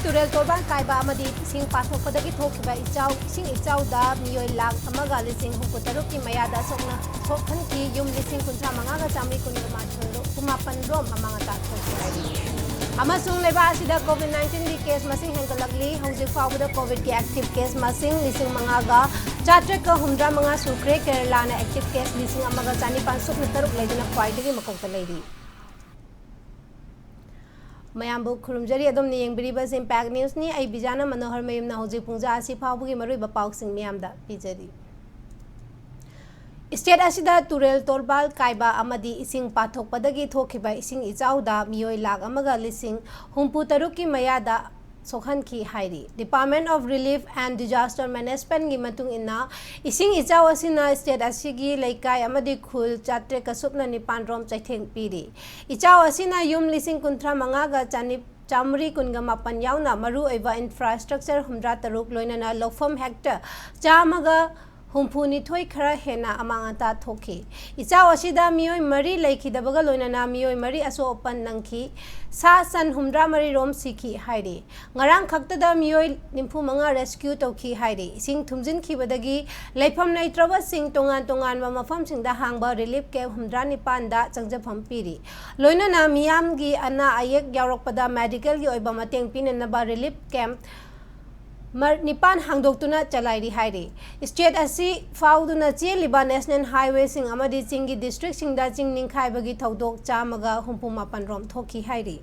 turel torban kaiba amadi sing pathokpadagi thokhiba ichau sing ichauda miyoi lakh amaga lising hukutaru ki mayada sokna thokhan ki yum lising kuntra mangaga chamri kunma thoro kumapan rom amanga ta thokhi amasung leba asida covid-19 gi case masing hengalagli hauji fawda covid ki active case masing lising mangaga chatra ka humdra manga sukre kerala na active case lising amaga chani pansuk taruk ledina khwaidagi makokta leidi Mayambu Kurumjari Adom Niang Impact News ni ay BIJANA MANOHARMAYUM na hojik pungja asi phabugi marui bapauk sing miyamda pijari. State asida turel torbal kaiba amadi ising pathok padagi thokhiba ising ichauda miyoi lakh amaga lising humpu taruki mayada Sokhan ki hairi. Department of Relief and Disaster Management gi matung inna ising ichaw asina state asigi laikai amadi khul chatre kasupna nipan rom chaitheng piri. Ichaw asina yum lising kuntra mangaga chani chamri kunga mapan yauna maru eva infrastructure humdra taruk loinana lofam hector chamaga Humpuni thoi khara hena amangata thoki ichaw asida miyoi mari laiki dabaga loinana miyoi mari aso opan nangki sa san humdra mari rom siki hairi ngarang khakta da miyoi nimpu manga rescue toki hairi sing thumjin khibadagi laifam naitraba sing tongan tongan ba mafam sing da hangba relief camp humdra nipan da changjafam piri loinana miyam gi ana ayek yaurokpada medical gi oiba mateng pinena ba relief camp Nipan hangdoktuna chalairi hairi. State asi fauduna liba national highway sing amadi chingi district singda ching ningkhai bagi thodok chamaga humpu mapan rom thoki hairi.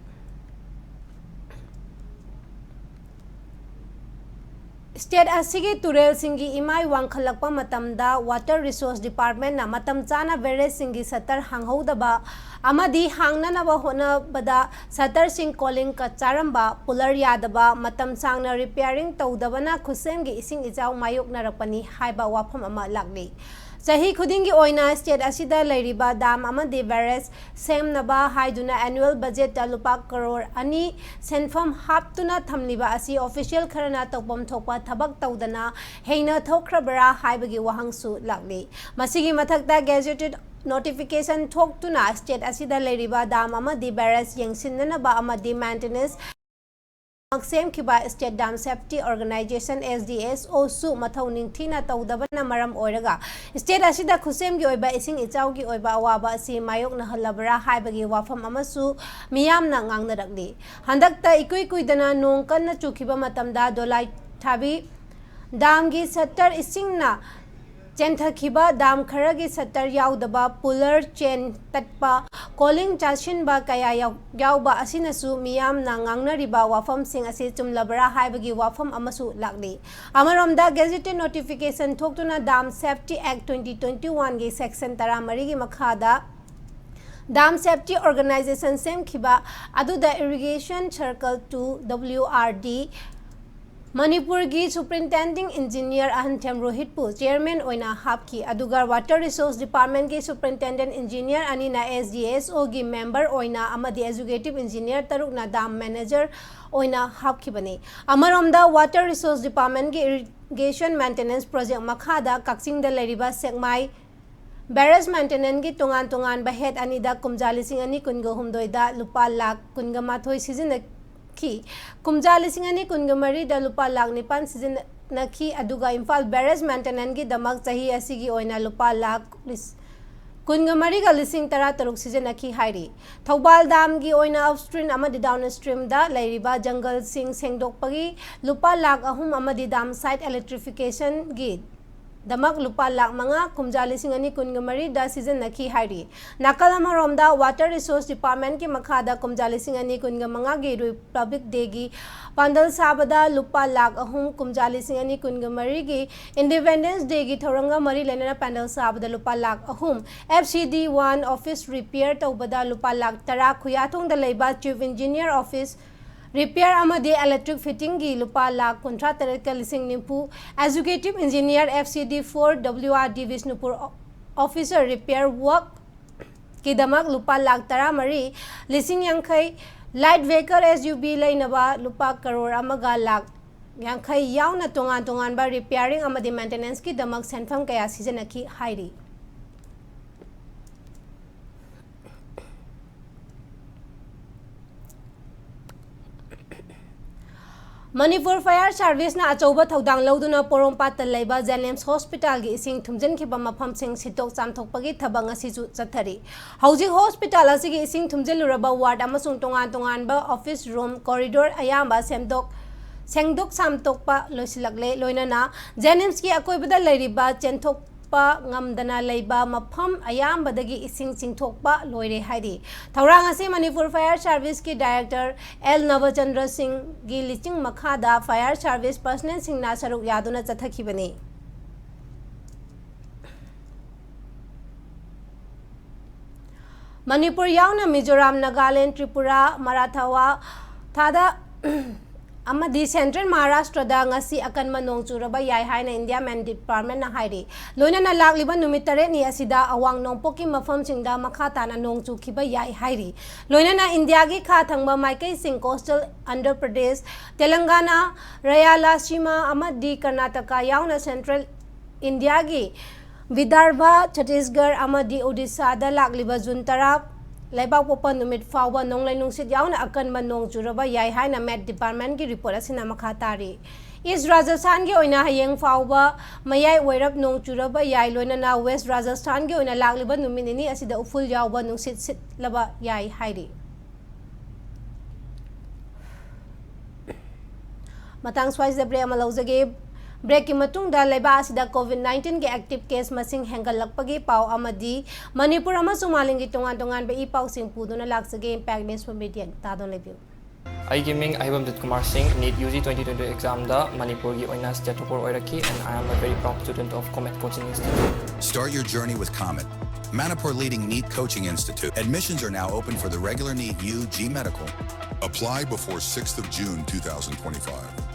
State asigi turel singi imai wangkhalakpa matamda water resource department na matam chana vere singi satar hanghodaba amadi hangnanaba hona bada satar sing calling ka charamba pular yadaba matam sangna repairing tawdabana khusemgi ising ijaw mayok narakpani haiba wafam ama lagni Sahi khudingi oina state asida lairiba dam amadi barrage semnaba haiduna annual budget talupa crore ani senfam haptuna thamliba asi official kharana topom thokpa thabak tawdana heina thokrabara haibagi wahangsu lagli masigi mathakta gazetted notification thoktuna state asida lairiba dam amadi barrage yengsinnana ba amadi maintenance Same Kiba State Dam Safety Organization SDSO su mathau ningthina tawdabana maram oiraga state asida khusem gi oiba ising ichaw gi oiba awaba asi mayok na halabra haibagi wafam amasu miyam na ngangna rakli handakta ikui kuidana nong kanna chukhiba matamda dolai thabi dam gi satter ising na Chenthakiba dam kharagi satar yaudaba puller chain tatpa calling chashin ba kaya yauba asinasu miyam na ngangnariba wafam sing asi chumlabra haibagi wafam amasu lagli amaromda gazetted notification thoktuna dam safety act 2021 gi section 13 gi makhada Dam Safety Organization Sem Kiba Aduda Irrigation Circle 2 WRD Manipur gi Superintending Engineer Ahanthem Rohitpu Chairman oina hapki adugar Water Resource Department gi Superintendent Engineer anina SDSO gi member oina amadi Executive Engineer tarukna dam manager oina hapki bani amaromda Water Resource Department gi Irrigation Maintenance Project makhada Kaksing da leriba sekmai Barrage maintenance gi tongan bahet anida kumjali sing ani kungo humdoida lupa lakh kunga mathoi season ki kumja lising ani kungamari da lupa lakh nipan season nakhi aduga Imphal barrage maintenance gi damak chahi asigi oina lupa lakh kungamari ga lising tara taruk season nakhi hairi Thobal dam gi oina upstream amadi downstream da lairiba jungle sing sengdokpagi lupa lakh ahum amadi dam site electrification gi Damak lupa lakh manga kumjali singani kungamari da season nakhi hairi nakalama romda Water Resource Department ki makhada kumjali singani kungamanga gi Republic Day gi pandal sabada lupa lakh ahum kumjali singani kungamari gi Independence Day gi thoranga mari lenana pandal sabada lupa lakh ahum FCD 1 office repair tawbada lupa lakh tara khuyathong da leiba Chief Engineer Office Repair amadi electric fitting gi lupa lakh kontra tareka lising nimpu Executive Engineer FCD 4 WRD Vishnupur Officer Repair Work ki damak lupa lakh tara mari lising yangkhai Light Vehicle SUV lainaba lupa crore amaga lakh yangkhai yauna tongan ba repairing amadi maintenance ki damak senfam kaya sijanaki hairi Manipur Fire Service na achouba thodang loduna Porompat leiba Jenims Hospital gi ising thumjin khiba mafam sing sitok chamthokpagi thabang asi chu chathari hauji hospital asigi ising thumjeluraba ward amasung tongan ba office room corridor ayamba sengdok samtokpa loisilagle loinana Jenims ki akoibada leiriba chenthok ngamdana leiba mafam ayambadagi ising chingthokpa loire hairi thaurang ase Manipur Fire Service ki director L Navachandra Singh gi liching makhada fire service personnel sing na saruk yaduna chathakibani Manipur yauna Mizoram Nagaland Tripura Marathawa thada amadi Central Maharashtra da ngasi akan manong churaba yai haina India Man Department na hairi loina na lagliba numit tare ni asida awang nongpoki mafam singda makhata na nong chukhiba yai hairi loina na India gi kha thangba maikai sing coastal Andhra Pradesh Telangana Rayalaseema amadi Karnataka yauna Central India gi Vidarbha Chhattisgarh amadi Odisha da lagliba juntara Laibak popa numit fawa nong lai nungsit yauna akan manong churaba yai haina Met Department ki report asina makhatari East Rajasthan ki oina hayeng fawa mayai wairap nong churaba yai loina na West Rajasthan ki oina lagliba numinini asida uful yawba nungsit sit laba yai hairi matang swais debre amalawzage break ki matung da laiba asida COVID-19 ke active case masing hengalakpagi pau amadi Manipur amasung malingi tongan be I pau sing puduna laksage impact news media tadon lebiu I gaming I am Kumar Singh NEET UG 2020 exam da Manipur gi oina state topper oiraki and I am a very proud student of Comet Coaching Institute. Start your journey with Comet, Manipur leading NEET Coaching Institute. Admissions are now open for the regular NEET UG Medical. Apply before 6th of June 2025.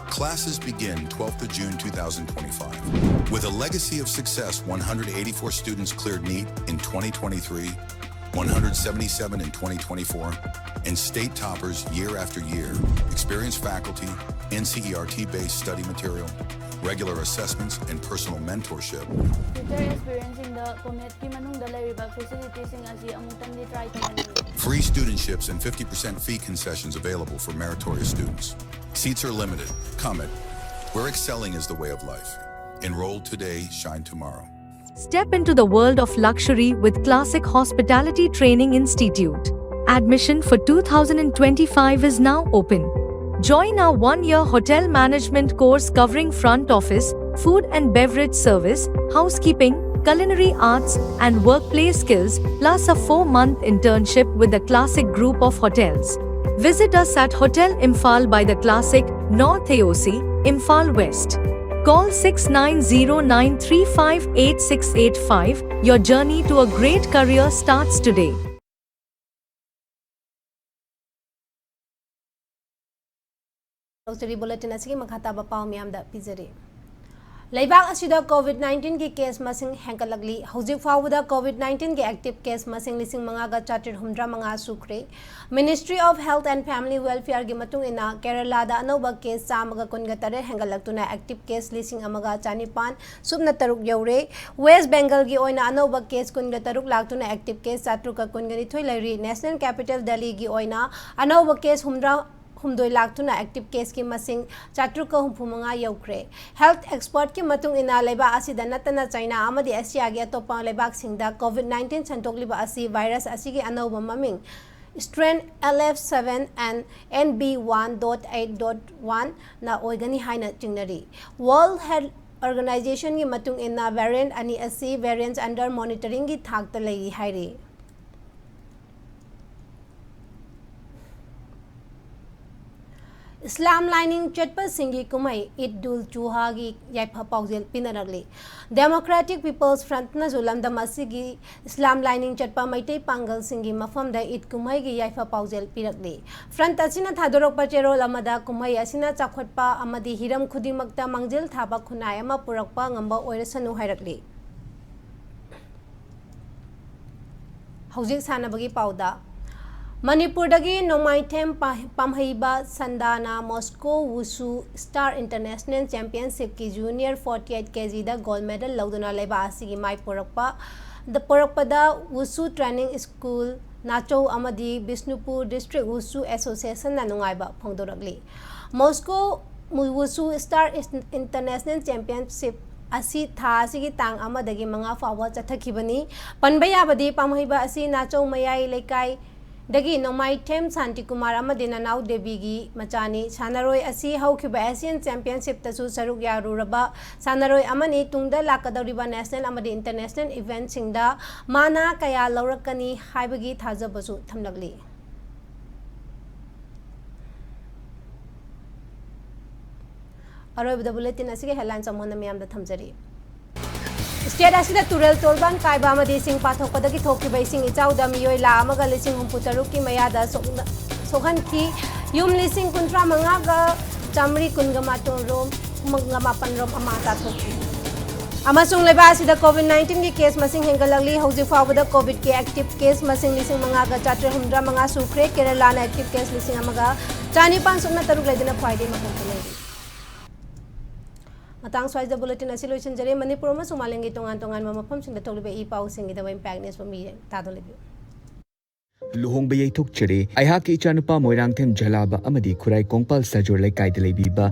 Classes begin 12th of June 2025. With a legacy of success, 184 students cleared NEET in 2023, 177 in 2024, and state toppers year after year. Experienced faculty, NCERT-based study material, regular assessments, and personal mentorship. Future experience in the Comet ki manung dalay riba facilities in asi amutan di try to Free studentships and 50% fee concessions available for meritorious students. Seats are limited. Comet, where excelling is the way of life. Enroll today, shine tomorrow. Step into the world of luxury with Classic Hospitality Training Institute. Admission for 2025 is now open. Join our one-year hotel management course covering front office, food and beverage service, housekeeping, culinary arts, and workplace skills, plus a 4-month internship with the Classic Group of Hotels. Visit us at Hotel Imphal by the Classic, North AOC, Imphal West. Call 6909358685. Your journey to a great career starts today. bulletin asigi makhata ba paw miyam da pizari Laibak asida COVID-19 ki case masing henkalagli hojik fawda COVID-19 ki active case masing lising manga ga chatir humdra manga sukre Ministry of Health and Family Welfare gi matung ina Kerala da anoba case samaga kunga tare hengalagtuna active case lising amaga chanipan subna taruk yaure West Bengal gi oina anoba case kunga taruk laktuna active case chatruka kunga ni thoi lairi National Capital Delhi gi oina anoba case humdoi laktuna active case ki masing chatruka humpumanga yaukre health expert ki matung ina leba asida natana China amadi Asia gi atopa lebak singda COVID-19 chantogliba asi virus asi gi anoba maming strain LF7 and NB1.8.1 na oigani haina chingnari World Health Organization gi matung ina variant ani asi variants under monitoring gi thakta lei hairi Islam lining chatpa singi kumai Idul Juha gi yaipa paujel pinaragli Democratic People's Front na zulam da masigi Islam lining chatpa maitei pangal singi mafam da Id kumai gi yaipa paujel piragli Front asina thadorok pa chero lamada kumai asina chakhotpa amadi hiram khudimakta mangjel thaba khunai ama purakpa ngamba oirasanu hairagli Hojik sanabagi pauda Manipur dagi Nomaithem Pamhaiba Sandana Moscow Wushu Star International Championship ki Junior 48 kg da gold medal lauduna leba asigi mai porakpa the porakpada Wushu Training School Nacho amadi Bishnupur District Wushu Association na nungaiba phongdoragli Moscow Wushu Star International Championship asi tha asigi tang amadagi manga fawa chathakibani panbaya badi pamhiba asi nachau mayai lekai dagi nomai them Santi Kumar amadina nau devi gi machani sanaroi asi haukiba Asian Championship tasu saruk yaruraba sanaroi amani tungda lakadoriba national amadi international event singda mana kaya laurakani haibagi thajabasu thamlagli अरोब द bulletin असिगे headline समोन मियाम the थमजरी state असिदा तुरल तोरबान कायबा मदि सिंग पाथोकदगी थोकिबा सिंग इचाउदा मियोय ला अमगा लिसिंग हुंपुतरु की मयादा सोहन की yum लिसिंग कुंत्रा मंगागा Chamari कुनगा मातो रोम मंगा मापन रोम अमाता थोकी अमसुंग लेबा असिदा कोविड-19 की केस मसिंग हेंगलगली हौजि फावदा कोविड के एक्टिव केस मसिंग लिसिंग मंगागा चात्रे हुंद्रा मंगा सुख्रे केरला ना एक्टिव केस लिसिंग अमगा चानी पान सुना तरुक लेदिना Friday मखोले matang swai the bulletin asilo jare Manipur ma sumalengi tongan tongan mafam sing da tolibe I pau sing da impact nes mi ta do lebi luhong bayai thok chere aiha ki chanupa moirang them jalaba amadi khurai kongpal sajor lai kai de lebi ba